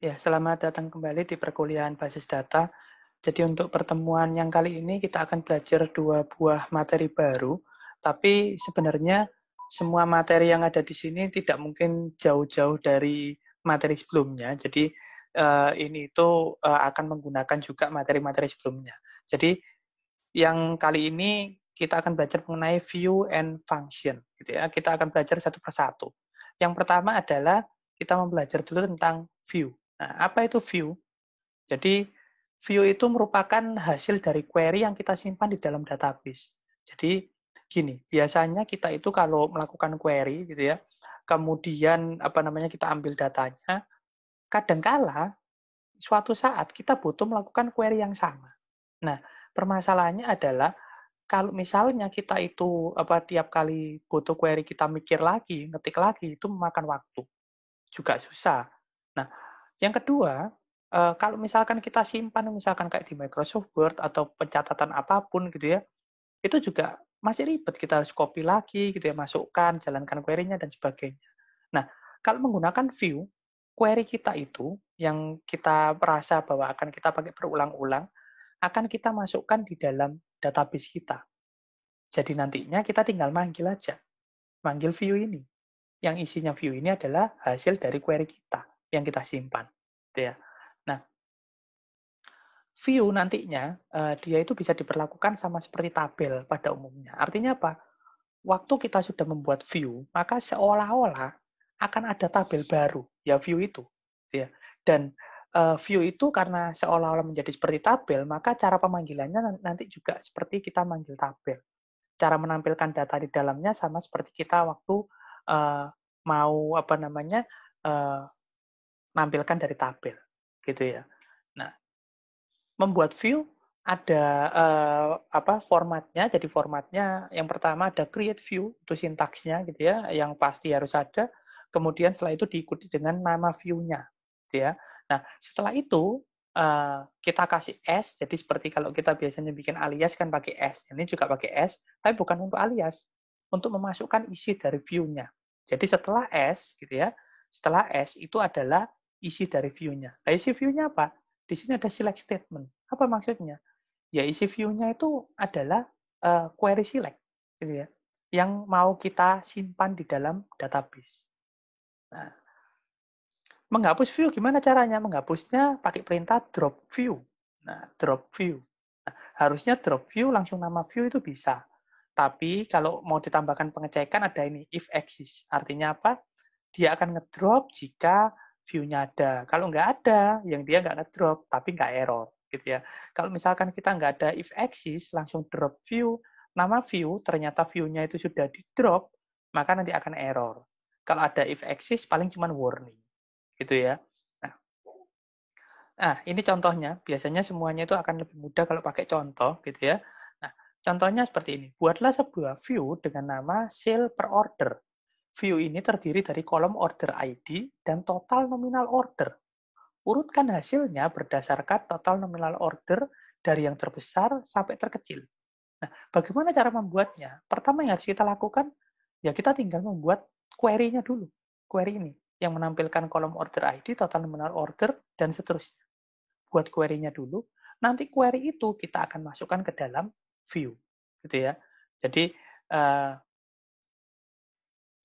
Ya, selamat datang kembali di perkuliahan basis data. Jadi untuk pertemuan yang kali ini kita akan belajar dua buah materi baru, tapi sebenarnya semua materi yang ada di sini tidak mungkin jauh-jauh dari materi sebelumnya. Jadi ini itu akan menggunakan juga materi-materi sebelumnya. Jadi yang kali ini kita akan belajar mengenai view and function, gitu ya. Kita akan belajar satu persatu. Yang pertama adalah kita mau belajar dulu tentang view. Nah, apa itu view? Jadi, view itu merupakan hasil dari query yang kita simpan di dalam database. Jadi, gini, biasanya kita itu kalau melakukan query gitu ya, kemudian apa namanya kita ambil datanya, kadangkala suatu saat kita butuh melakukan query yang sama. Nah, permasalahannya adalah kalau misalnya kita itu apa tiap kali butuh query kita mikir lagi, ngetik lagi, itu memakan waktu, juga susah. Nah, yang kedua, kalau misalkan kita simpan misalkan kayak di Microsoft Word atau pencatatan apapun gitu ya, itu juga masih ribet, kita harus copy lagi gitu ya, masukkan, jalankan query-nya dan sebagainya. Nah, kalau menggunakan view, query kita itu yang kita merasa bahwa akan kita pakai berulang-ulang, akan kita masukkan di dalam database kita. Jadi nantinya kita tinggal manggil aja, manggil view ini. Yang isinya view ini adalah hasil dari query kita yang kita simpan. Gitu ya. Nah, view nantinya dia itu bisa diperlakukan sama seperti tabel pada umumnya. Artinya apa? Waktu kita sudah membuat view, maka seolah-olah akan ada tabel baru, ya view itu. Gitu ya. Dan view itu karena seolah-olah menjadi seperti tabel, maka cara pemanggilannya nanti juga seperti kita manggil tabel. Cara menampilkan data di dalamnya sama seperti kita waktu uh, mau apa namanya nampilkan dari tabel, gitu ya. Nah, membuat view ada apa formatnya. Jadi formatnya yang pertama ada create view, itu sintaksnya gitu ya, yang pasti harus ada. Kemudian setelah itu diikuti dengan nama view-nya, gitu ya. Nah, setelah itu kita kasih S. Jadi seperti kalau kita biasanya bikin alias kan pakai S. Ini juga pakai S, tapi bukan untuk alias, untuk memasukkan isi dari view-nya. Jadi setelah S gitu ya, setelah S itu adalah isi dari view-nya. Nah, isi view-nya apa? Di sini ada select statement. Apa maksudnya? Ya isi view-nya itu adalah query select, gitu ya, yang mau kita simpan di dalam database. Nah, menghapus view gimana caranya? Menghapusnya pakai perintah drop view. Nah, drop view. Nah, harusnya drop view langsung nama view itu bisa. Tapi kalau mau ditambahkan pengecekan ada ini if exists. Artinya apa? Dia akan ngedrop jika view-nya ada. Kalau nggak ada, yang dia nggak ngedrop, tapi nggak error, gitu ya. Kalau misalkan kita nggak ada if exists, langsung drop view, nama view, ternyata view-nya itu sudah di drop, maka nanti akan error. Kalau ada if exists, paling cuma warning, gitu ya. Nah, ini contohnya. Biasanya semuanya itu akan lebih mudah kalau pakai contoh, gitu ya. Nah, contohnya seperti ini. Buatlah sebuah view dengan nama sale per order. View ini terdiri dari kolom order ID dan total nominal order. Urutkan hasilnya berdasarkan total nominal order dari yang terbesar sampai terkecil. Nah, bagaimana cara membuatnya? Pertama yang harus kita lakukan, ya kita tinggal membuat query-nya dulu. Query ini, yang menampilkan kolom order ID, total nominal order, dan seterusnya. Buat query-nya dulu, nanti query itu kita akan masukkan ke dalam view. Gitu ya. Jadi, eh,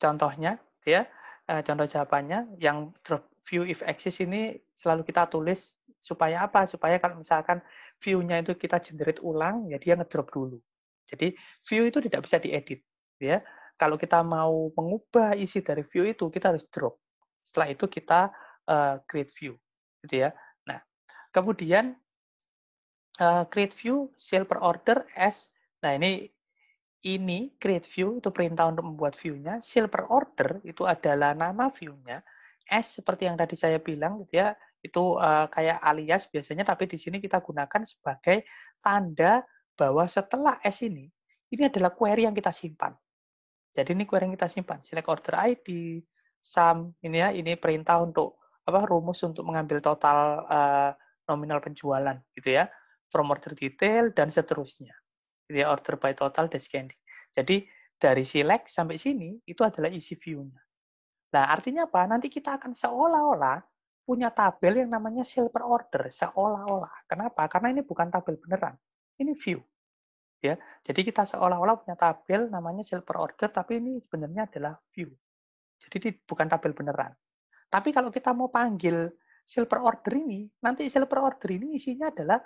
contohnya, ya, contoh jawabannya yang drop view if exists ini selalu kita tulis supaya apa? Supaya kalau misalkan view-nya itu kita generate ulang, ya dia ngedrop dulu. Jadi view itu tidak bisa diedit, ya. Kalau kita mau mengubah isi dari view itu, kita harus drop. Setelah itu kita create view, gitu ya. Nah, kemudian create view sale per order as. Nah, ini create view itu perintah untuk membuat view-nya, sale per order itu adalah nama view-nya, as seperti yang tadi saya bilang gitu ya, itu kayak alias biasanya, tapi di sini kita gunakan sebagai tanda bahwa setelah s ini adalah query yang kita simpan. Jadi ini query yang kita simpan, select order ID, sum, ini ya, ini perintah untuk apa, rumus untuk mengambil total nominal penjualan gitu ya, from order detail dan seterusnya. Dia order by total descending. Jadi dari select sampai sini itu adalah isi view-nya. Nah, artinya apa? Nanti kita akan seolah-olah punya tabel yang namanya sale per order seolah-olah. Kenapa? Karena ini bukan tabel beneran. Ini view. Ya, jadi kita seolah-olah punya tabel namanya sale per order, tapi ini sebenarnya adalah view. Jadi ini bukan tabel beneran. Tapi kalau kita mau panggil sale per order ini, nanti sale per order ini isinya adalah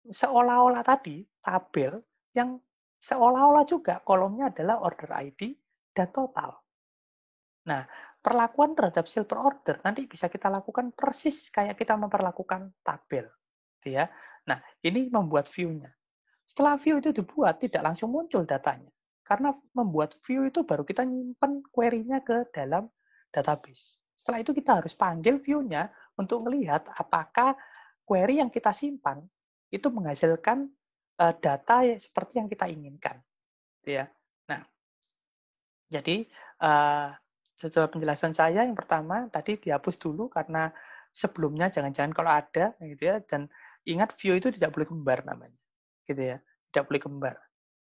seolah-olah tadi tabel yang seolah-olah juga kolomnya adalah order ID dan total. Nah, perlakuan terhadap sale per order nanti bisa kita lakukan persis kayak kita memperlakukan tabel. Gitu ya. Nah, ini membuat view-nya. Setelah view itu dibuat, tidak langsung muncul datanya. Karena membuat view itu baru kita nyimpen query-nya ke dalam database. Setelah itu kita harus panggil view-nya untuk melihat apakah query yang kita simpan itu menghasilkan data seperti yang kita inginkan. Ya. Nah, jadi setelah penjelasan saya yang pertama tadi dihapus dulu karena sebelumnya jangan-jangan kalau ada gitu ya, dan ingat view itu tidak boleh kembar namanya. Gitu ya. Tidak boleh kembar.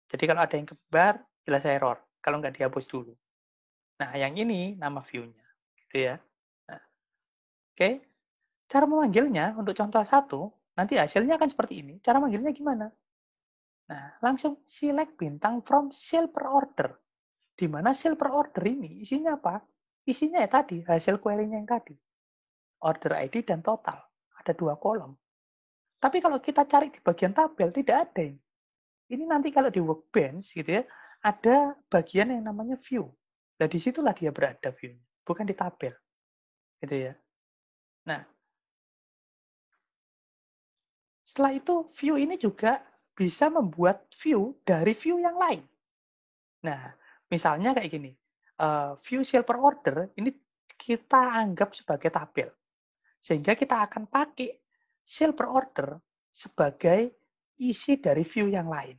Jadi kalau ada yang kembar jelas error kalau nggak dihapus dulu. Nah, yang ini nama view-nya. Gitu ya. Nah, oke. Cara memanggilnya untuk contoh satu, nanti hasilnya akan seperti ini. Cara manggilnya gimana? Nah, langsung select bintang from sale per order. Di mana sale per order ini isinya apa? Isinya ya tadi, hasil query-nya yang tadi. Order ID dan total. Ada 2 kolom. Tapi kalau kita cari di bagian tabel, tidak ada ini. Ini nanti kalau di Workbench gitu ya, ada bagian yang namanya view. Nah, disitulah dia berada view, bukan di tabel. Gitu ya. Nah, setelah itu view ini juga bisa membuat view dari view yang lain. Nah, misalnya kayak gini, view sale per order ini kita anggap sebagai tabel. Sehingga kita akan pakai sale per order sebagai isi dari view yang lain.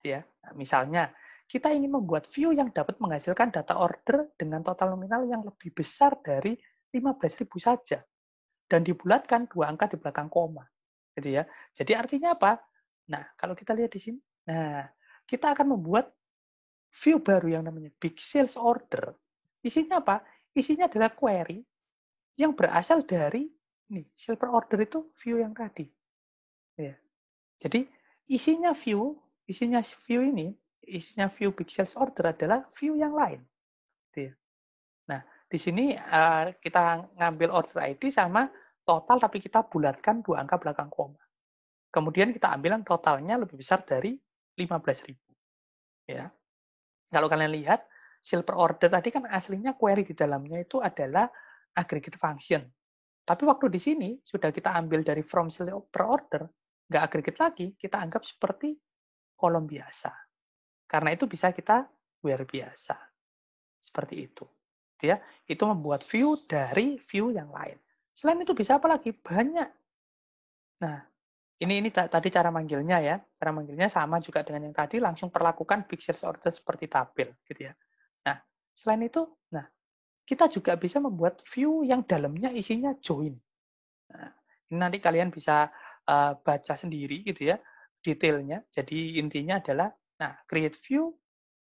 Ya, nah, misalnya kita ingin membuat view yang dapat menghasilkan data order dengan total nominal yang lebih besar dari 15.000 saja dan dibulatkan 2 angka di belakang koma. Gitu ya. Jadi artinya apa? Nah, kalau kita lihat di sini, nah, kita akan membuat view baru yang namanya big sales order. Isinya apa? Isinya adalah query yang berasal dari nih, sale per order itu view yang tadi. Ya. Jadi isinya view ini, isinya view big sales order adalah view yang lain. Gitu ya. Nah, di sini kita ngambil order ID sama total tapi kita bulatkan 2 angka belakang koma. Kemudian kita ambil yang totalnya lebih besar dari 15.000. Ya. Kalau kalian lihat, sale per order tadi kan aslinya query di dalamnya itu adalah aggregate function. Tapi waktu di sini sudah kita ambil dari from sale per order, nggak aggregate lagi, kita anggap seperti kolom biasa. Karena itu bisa kita where biasa. Seperti itu. Ya, itu membuat view dari view yang lain. Selain itu bisa apa lagi? Banyak. Nah, ini tadi cara manggilnya ya. Cara manggilnya sama juga dengan yang tadi, langsung perlakukan big sales order seperti tabel gitu ya. Nah, selain itu, nah, kita juga bisa membuat view yang dalamnya isinya join. Nah, ini nanti kalian bisa baca sendiri gitu ya, detailnya. Jadi intinya adalah, nah, create view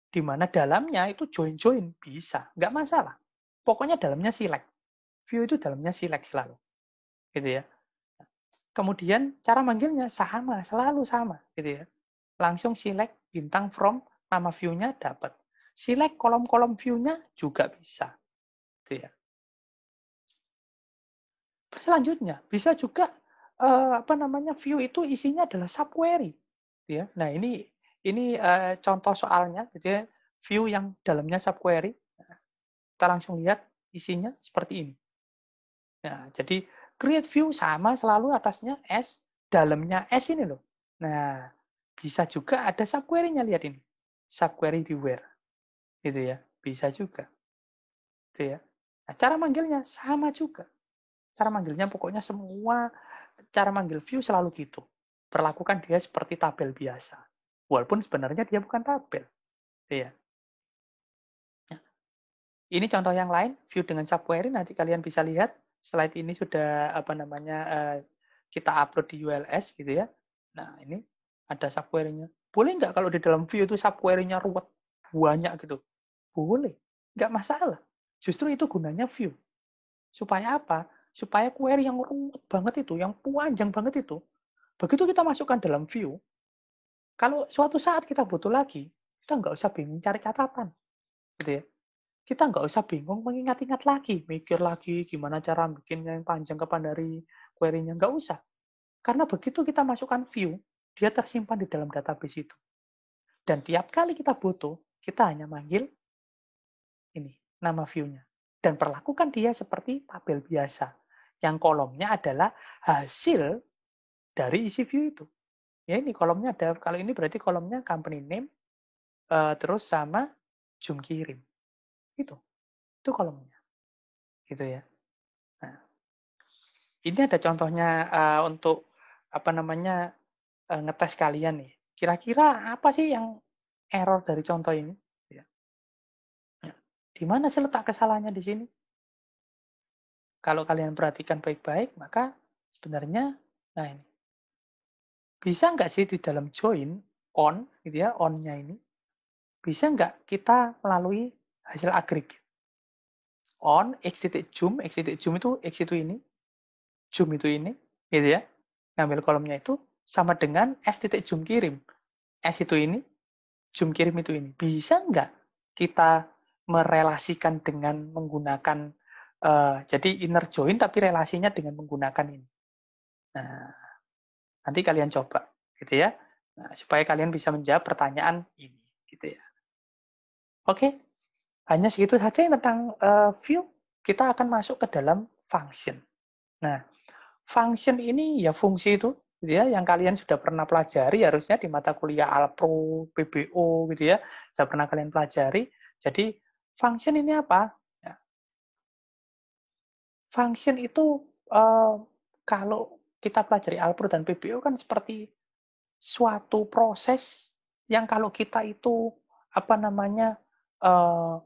di mana dalamnya itu join-join bisa, nggak masalah. Pokoknya dalamnya select. View itu dalamnya select selalu, gitu ya. Kemudian cara manggilnya sama, selalu sama, gitu ya. Langsung select bintang from, nama view-nya dapat. Select kolom-kolom view-nya juga bisa, gitu ya. Selanjutnya bisa juga view itu isinya adalah subquery, gitu ya. Nah ini contoh soalnya, jadi view yang dalamnya subquery. Kita langsung lihat isinya seperti ini. Nah, jadi create view sama selalu atasnya S, dalamnya S ini loh. Nah, bisa juga ada subquery-nya, lihat ini. Subquery di where. Gitu ya. Bisa juga. Gitu ya. Nah, cara manggilnya sama juga. Cara manggilnya pokoknya semua cara manggil view selalu gitu. Perlakukan dia seperti tabel biasa. Walaupun sebenarnya dia bukan tabel. Gitu ya. Nah, ini contoh yang lain, view dengan subquery, nanti kalian bisa lihat. Slide ini sudah kita upload di ULS gitu ya. Nah, ini ada subquery-nya. Boleh nggak kalau di dalam view itu subquery-nya ruwet banyak gitu? Boleh, nggak masalah. Justru itu gunanya view. Supaya apa? supaya query yang rumit banget itu, yang panjang banget itu, begitu kita masukkan dalam view, kalau suatu saat kita butuh lagi, kita nggak usah bingung cari catatan, gitu ya. Kita nggak usah bingung mengingat-ingat lagi, mikir lagi gimana cara bikin yang panjang kapan dari query-nya, nggak usah. Karena begitu kita masukkan view, dia tersimpan di dalam database itu. Dan tiap kali kita butuh, kita hanya manggil ini, nama view-nya. Dan perlakukan dia seperti tabel biasa. Yang kolomnya adalah hasil dari isi view itu. Ya ini kolomnya ada, kalau ini berarti kolomnya company name, terus sama jum kirim. Itu kolomnya. Gitu ya. Nah, ini ada contohnya untuk apa namanya ngetes kalian nih. Kira-kira apa sih yang error dari contoh ini? Ya. Ya. Di mana sih letak kesalahannya di sini? Kalau kalian perhatikan baik-baik, maka sebenarnya, nah ini, bisa nggak sih di dalam join on, gitu ya, on-nya ini, bisa nggak kita melalui hasil agregat? On, x titik zoom itu x itu ini, zoom itu ini, gitu ya. Ngambil kolomnya itu sama dengan s titik zoom kirim. S itu ini, zoom kirim itu ini. Bisa nggak kita merelasikan dengan menggunakan jadi inner join tapi relasinya dengan menggunakan ini. Nah, nanti kalian coba gitu ya. Nah, supaya kalian bisa menjawab pertanyaan ini gitu ya. Oke, hanya segitu saja yang tentang view. Kita akan masuk ke dalam function. Nah, function ini ya fungsi itu gitu ya yang kalian sudah pernah pelajari harusnya di mata kuliah Alpro, PBO gitu ya. Sudah pernah kalian pelajari. Jadi function ini apa? Ya, function itu kalau kita pelajari Alpro dan PBO kan seperti suatu proses yang kalau kita itu apa namanya uh,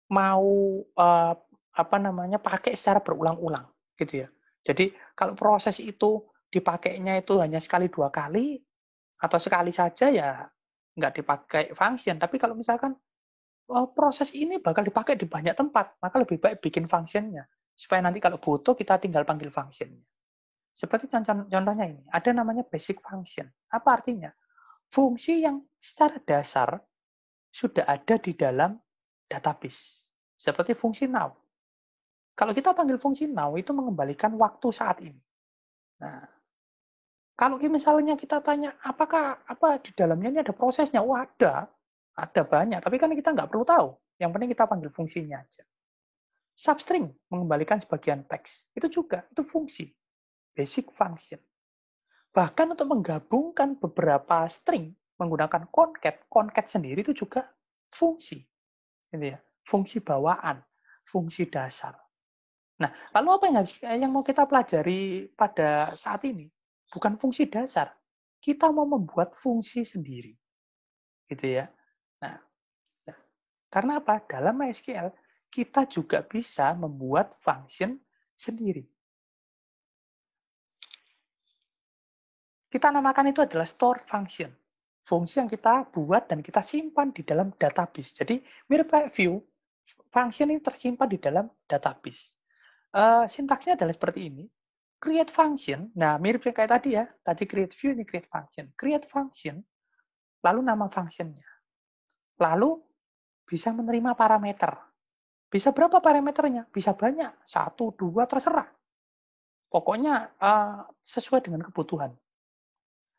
mau apa namanya pakai secara berulang-ulang gitu ya. Jadi kalau proses itu dipakainya itu hanya sekali dua kali atau sekali saja ya nggak dipakai function. Tapi kalau misalkan proses ini bakal dipakai di banyak tempat, maka lebih baik bikin functionnya supaya nanti kalau butuh kita tinggal panggil functionnya. Seperti contohnya ini, ada namanya basic function. Apa artinya? Fungsi yang secara dasar sudah ada di dalam database. Seperti fungsi now. Kalau kita panggil fungsi now, itu mengembalikan waktu saat ini. Nah, kalau misalnya kita tanya, apakah apa di dalamnya ini ada prosesnya? Oh, ada banyak. Tapi kan kita nggak perlu tahu. Yang penting kita panggil fungsinya aja. Substring mengembalikan sebagian teks. Itu juga, itu fungsi. Basic function. Bahkan untuk menggabungkan beberapa string menggunakan concat, concat sendiri itu juga fungsi. Gitu ya. Fungsi bawaan, fungsi dasar. Nah, lalu apa yang mau kita pelajari pada saat ini? Bukan fungsi dasar. Kita mau membuat fungsi sendiri. Gitu ya. Nah, karena apa? Dalam MySQL, kita juga bisa membuat function sendiri. Kita namakan itu adalah store function. Fungsi yang kita buat dan kita simpan di dalam database. Jadi mirip kayak view, function ini tersimpan di dalam database. Sintaksnya adalah seperti ini. Create function, nah mirip kayak tadi ya. Tadi create view, ini create function. Create function, lalu nama functionnya. Lalu bisa menerima parameter. Bisa berapa parameternya? Bisa banyak. 1, 2, terserah. Pokoknya sesuai dengan kebutuhan.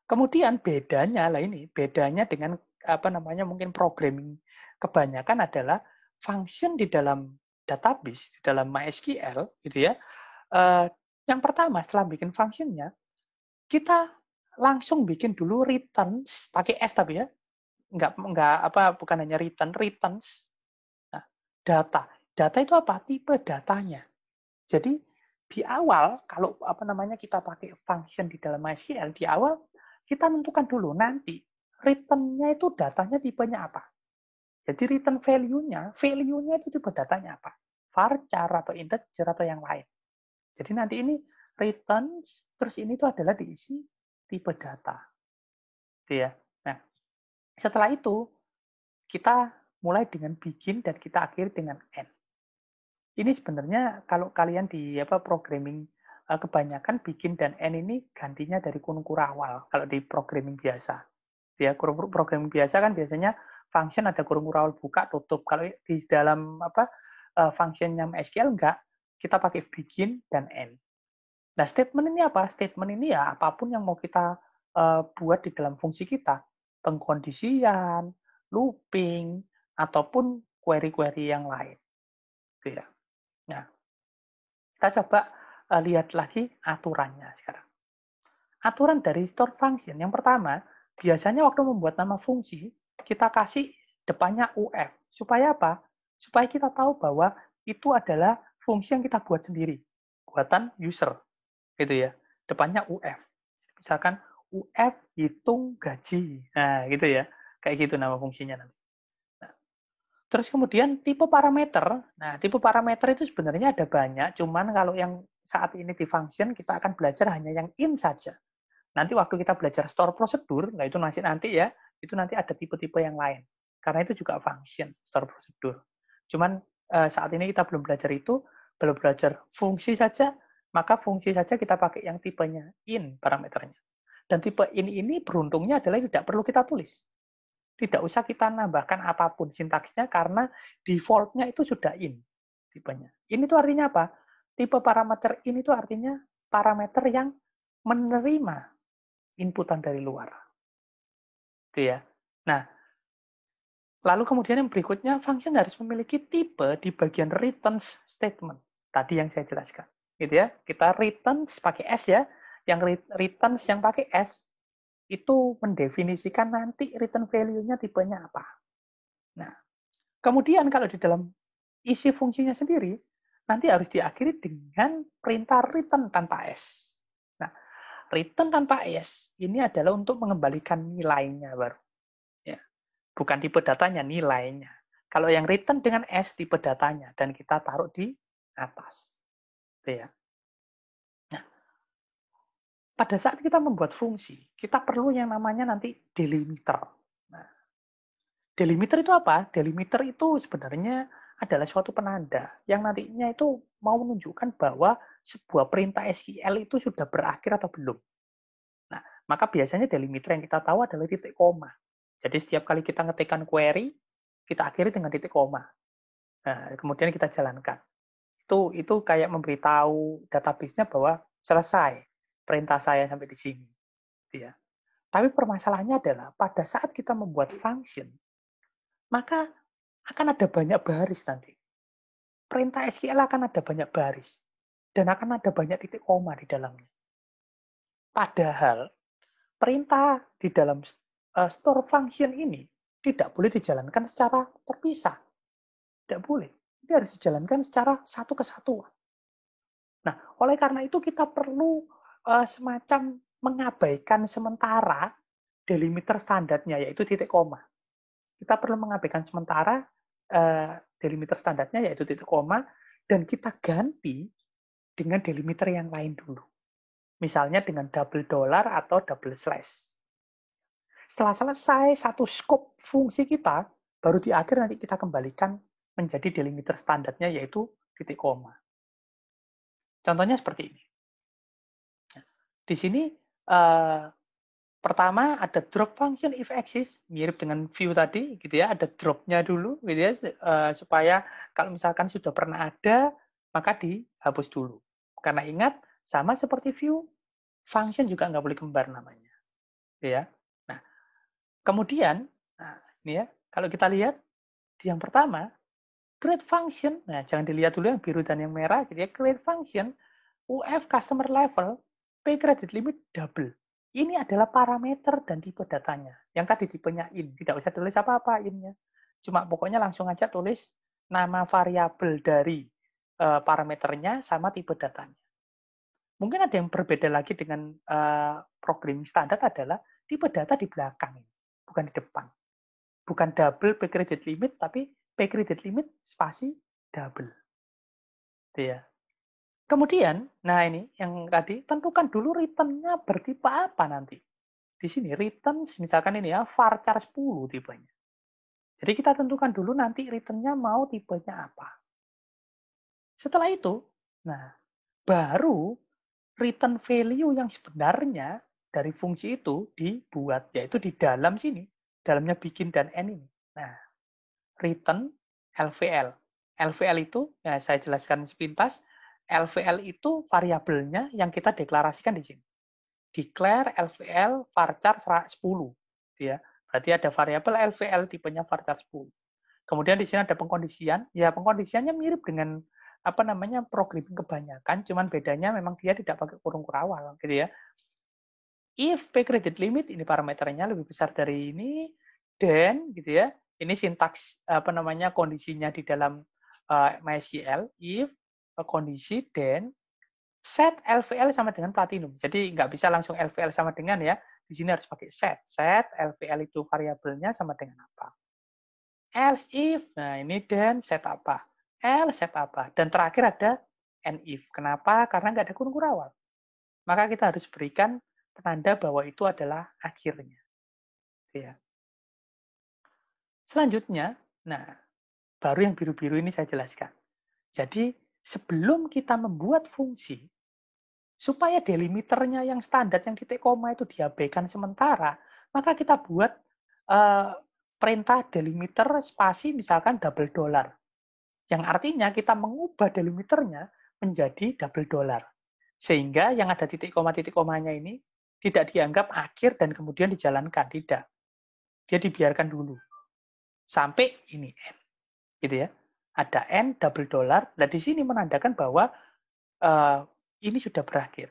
Kemudian bedanya lah ini, bedanya dengan apa namanya mungkin programming kebanyakan adalah function di dalam database, di dalam MySQL gitu ya. Yang pertama setelah bikin functionnya, kita langsung bikin dulu returns pakai S tapi ya, nggak apa bukan hanya returns. Nah, data, data itu apa? Tipe datanya. Jadi di awal kalau apa namanya kita pakai function di dalam MySQL di awal kita tentukan dulu nanti return-nya itu datanya tipenya apa. Jadi return value-nya itu tipe datanya apa? Varchar atau integer atau yang lain. Jadi nanti ini returns terus ini tuh adalah diisi tipe data. Gitu ya. Nah, setelah itu kita mulai dengan begin dan kita akhiri dengan end. Ini sebenarnya kalau kalian di programming kebanyakan bikin dan end ini gantinya dari kunung kurawal kalau di programming biasa. Ya, programming biasa kan biasanya function ada kurung kurawal buka tutup. Kalau di dalam functionnya SQL enggak, kita pakai begin dan end. Nah, statement ini apa? Statement ini ya apapun yang mau kita buat di dalam fungsi kita, pengkondisian, looping, ataupun query-query yang lain. Gitu ya. Nah, kita coba lihat lagi aturannya sekarang. Aturan dari store function yang pertama, biasanya waktu membuat nama fungsi, kita kasih depannya UF. Supaya apa? Supaya kita tahu bahwa itu adalah fungsi yang kita buat sendiri. Buatan user. Gitu ya. Depannya UF. Misalkan UF hitung gaji. Nah, gitu ya. Kayak gitu nama fungsinya nanti. Nah, terus kemudian tipe parameter. Nah, tipe parameter itu sebenarnya ada banyak. Cuman kalau yang saat ini di function, kita akan belajar hanya yang in saja. Nanti waktu kita belajar store prosedur, nah itu nanti ya, itu nanti ada tipe-tipe yang lain. Karena itu juga function, store prosedur. Cuman saat ini kita belum belajar itu, belum belajar fungsi saja, maka fungsi saja kita pakai yang tipenya in parameternya. Dan tipe in ini beruntungnya adalah tidak perlu kita tulis. Tidak usah kita nambahkan apapun sintaksnya karena default-nya itu sudah in tipenya. In itu artinya apa? Tipe parameter in itu artinya parameter yang menerima inputan dari luar. Gitu ya. Nah, lalu kemudian yang berikutnya, function harus memiliki tipe di bagian return statement. Tadi yang saya jelaskan. Gitu ya. Kita return pakai S ya. Yang return yang pakai S itu mendefinisikan nanti return value-nya tipenya apa. Nah, kemudian kalau di dalam isi fungsinya sendiri, nanti harus diakhiri dengan perintah return tanpa S. Nah, return tanpa S ini adalah untuk mengembalikan nilainya baru. Ya. Bukan tipe datanya, nilainya. Kalau yang return dengan S, tipe datanya. Dan kita taruh di atas. Gitu ya. Nah, pada saat kita membuat fungsi, kita perlu yang namanya nanti delimiter. Nah, delimiter itu apa? Delimiter itu sebenarnya adalah suatu penanda yang nantinya itu mau menunjukkan bahwa sebuah perintah SQL itu sudah berakhir atau belum. Nah, maka biasanya delimiter yang kita tahu adalah titik koma. Jadi setiap kali kita ngetikkan query, kita akhiri dengan titik koma. Nah, kemudian kita jalankan. Itu kayak memberitahu database-nya bahwa selesai perintah saya sampai di sini. Gitu ya. Tapi permasalahannya adalah pada saat kita membuat function, maka akan ada banyak baris nanti. Perintah SQL akan ada banyak baris. Dan akan ada banyak titik koma di dalamnya. Padahal perintah di dalam store function ini tidak boleh dijalankan secara terpisah. Tidak boleh. Ini harus dijalankan secara satu kesatuan. Nah, oleh karena itu kita perlu semacam mengabaikan sementara delimiter standarnya, yaitu titik koma. Kita perlu mengabaikan sementara delimiter standarnya, yaitu titik koma, dan kita ganti dengan delimiter yang lain dulu. Misalnya dengan double dollar atau double slash. Setelah selesai satu scope fungsi kita, baru di akhir nanti kita kembalikan menjadi delimiter standarnya, yaitu titik koma. Contohnya seperti ini. Di sini pertama ada drop function if exist, mirip dengan view tadi gitu ya, ada dropnya dulu gitu ya, supaya kalau misalkan sudah pernah ada maka dihapus dulu. Karena ingat sama seperti view, function juga nggak boleh kembar namanya. Gitu ya. Nah, kemudian nah ini ya, kalau kita lihat di yang pertama create function. Nah, jangan dilihat dulu yang biru dan yang merah gitu ya. Create function UF customer level, pay credit limit double. Ini adalah parameter dan tipe datanya. Yang tadi tipenya in. Tidak usah tulis apa-apa innya. Cuma pokoknya langsung aja tulis nama variabel dari parameternya sama tipe datanya. Mungkin ada yang berbeda lagi dengan programming standar adalah tipe data di belakang, bukan di depan. Bukan double pay credit limit, tapi pay credit limit spasi double. Itu ya. Kemudian, nah ini yang tadi, tentukan dulu return-nya bertipe apa nanti. Di sini return, misalkan ini ya, varchar 10 tipenya. Jadi kita tentukan dulu nanti return-nya mau tipenya apa. Setelah itu, nah baru return value yang sebenarnya dari fungsi itu dibuat, yaitu di dalam sini, dalamnya begin dan end ini. Nah, return LVL. LVL itu, ya saya jelaskan sepintas, LVL itu variabelnya yang kita deklarasikan di sini. Declare LVL varchar 10, ya. Berarti ada variabel LVL tipenya varchar 10. Kemudian di sini ada pengkondisian. Ya, pengkondisiannya mirip dengan apa namanya programming kebanyakan, cuman bedanya memang dia tidak pakai kurung kurawal gitu ya. If pay credit limit ini parameternya lebih besar dari ini, then gitu ya. Ini sintaks apa namanya kondisinya di dalam MySQL. If kondisi then set LVL sama dengan platinum. Jadi nggak bisa langsung LVL sama dengan ya. Di sini harus pakai set. Set LVL itu variabelnya sama dengan apa? Else if, nah ini then set apa? Else set apa? Dan terakhir ada and if. Kenapa? Karena nggak ada kurung kurawal. Maka kita harus berikan penanda bahwa itu adalah akhirnya. Ya. Selanjutnya, nah baru yang biru-biru ini saya jelaskan. Jadi sebelum kita membuat fungsi, supaya delimiternya yang standar, yang titik koma itu diabaikan sementara, maka kita buat perintah delimiter spasi misalkan double dollar. Yang artinya kita mengubah delimiternya menjadi double dollar. Sehingga yang ada titik komanya ini tidak dianggap akhir dan kemudian dijalankan. Tidak. Dia dibiarkan dulu. Sampai ini N. Gitu ya. Ada N double dollar. Nah di sini menandakan bahwa ini sudah berakhir.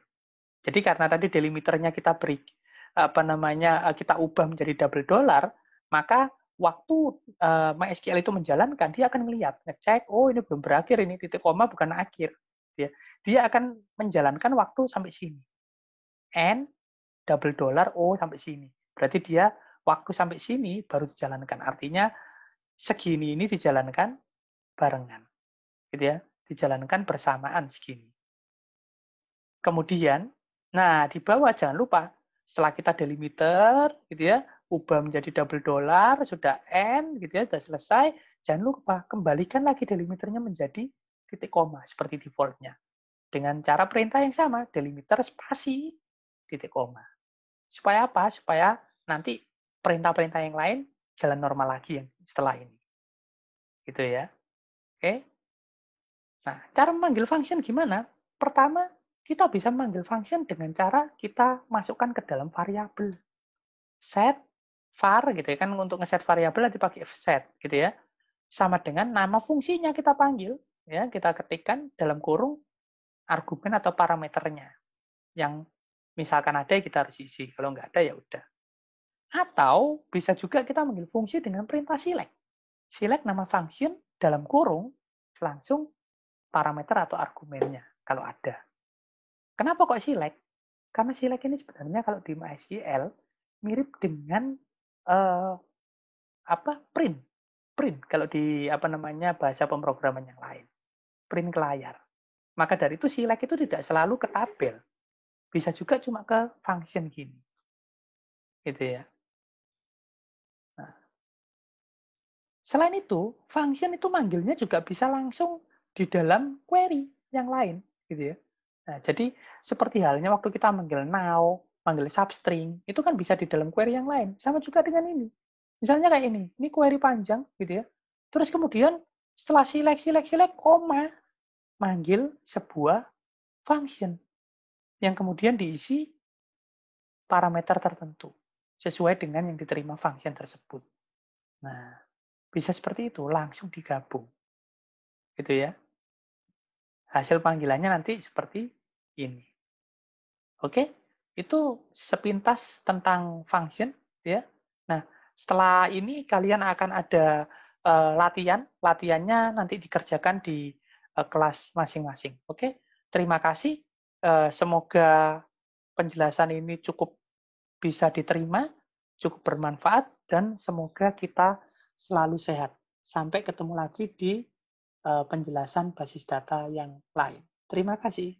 Jadi karena tadi delimiternya kita beri kita ubah menjadi double dollar, maka waktu MySQL itu menjalankan, dia akan melihat, ngecek, oh ini belum berakhir, ini titik koma bukan akhir. Dia akan menjalankan waktu sampai sini. N double dollar O sampai sini. Berarti dia waktu sampai sini baru dijalankan. Artinya segini ini dijalankan barengan. Gitu ya. Dijalankan bersamaan segini. Kemudian, nah di bawah jangan lupa setelah kita delimiter gitu ya, ubah menjadi double dollar, sudah N gitu ya, sudah selesai, jangan lupa kembalikan lagi delimiternya menjadi titik koma seperti defaultnya. Dengan cara perintah yang sama, delimiter spasi titik koma. Supaya apa? Supaya nanti perintah-perintah yang lain jalan normal lagi yang setelah ini. Gitu ya. Oke. Nah, cara memanggil function gimana? Pertama, kita bisa memanggil function dengan cara kita masukkan ke dalam variabel. Set var gitu ya kan, untuk ngeset variabel nanti pakai set gitu ya. Sama dengan nama fungsinya kita panggil ya, kita ketikkan dalam kurung argumen atau parameternya. Yang misalkan ada kita harus isi, kalau nggak ada ya udah. Atau bisa juga kita manggil fungsi dengan perintah select. Select nama function dalam kurung langsung parameter atau argumennya kalau ada. Kenapa kok select? Karena select ini sebenarnya kalau di MySQL mirip dengan print. Print kalau di bahasa pemrograman yang lain. Print ke layar. Maka dari itu select itu tidak selalu ke tabel. Bisa juga cuma ke function gini. Gitu ya. Nah, selain itu, function itu manggilnya juga bisa langsung di dalam query yang lain, gitu ya. Nah, jadi seperti halnya waktu kita manggil now, manggil substring, itu kan bisa di dalam query yang lain. Sama juga dengan ini. Misalnya kayak ini query panjang, gitu ya. Terus kemudian setelah select, koma, manggil sebuah function yang kemudian diisi parameter tertentu sesuai dengan yang diterima function tersebut. Nah, bisa seperti itu, langsung digabung. Gitu ya. Hasil panggilannya nanti seperti ini. Oke? Itu sepintas tentang function ya. Nah, setelah ini kalian akan ada latihan. Latihannya nanti dikerjakan di kelas masing-masing. Oke? Terima kasih. Semoga penjelasan ini cukup bisa diterima, cukup bermanfaat, dan semoga kita selalu sehat. Sampai ketemu lagi di penjelasan basis data yang lain. Terima kasih.